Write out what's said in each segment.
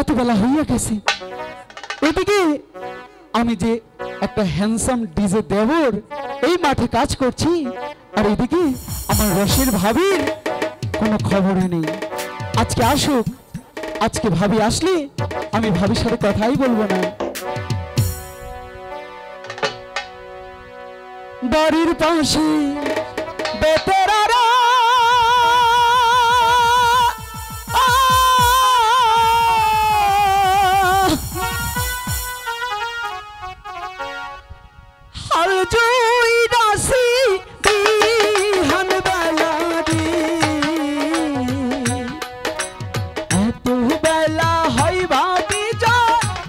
এত বেলা হইয়া গেছে। এদিকে আমি যে একটা হ্যান্ডসাম ডিজে দেবর এই মাঠে কাজ করছি, আর এদিকে আমার রসের ভাবির কোনো খবরই নেই। আজকে আসুক, আজকে ভাবি আসলে আমি ভাবির সাথে কথাই বলবো না। বাড়ির পাশে বেতেরারা হাল জুই রাশি বিহান বেলা রে, এত বেলা হয় ভাবি যা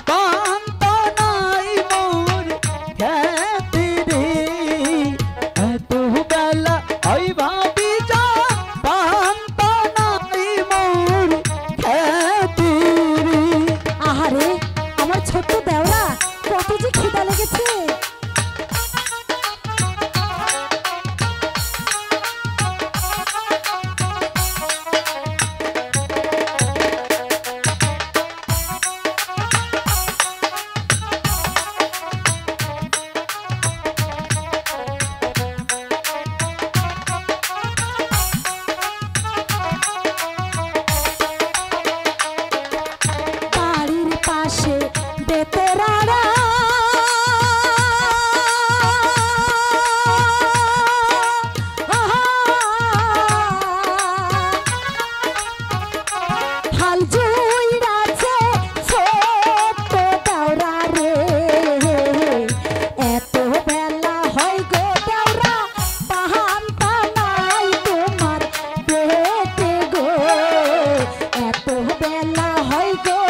পান্ত নাই মোর খেতে রে, এত বেলা হয় ভাবি যা পান্ত নাই মোর খেতে রে। আহারে আমার ছোট্ট দেওরা, কত যে খিদা লেগেছে। বাড়ির পাশে বেতেরারা হাল জুইরাছে ছোট্ট দেওরা রে, এত বেলা হয় গো দেওরা পাহান্তা নাই তোমার পেটে গো, এত বেলা হয় গো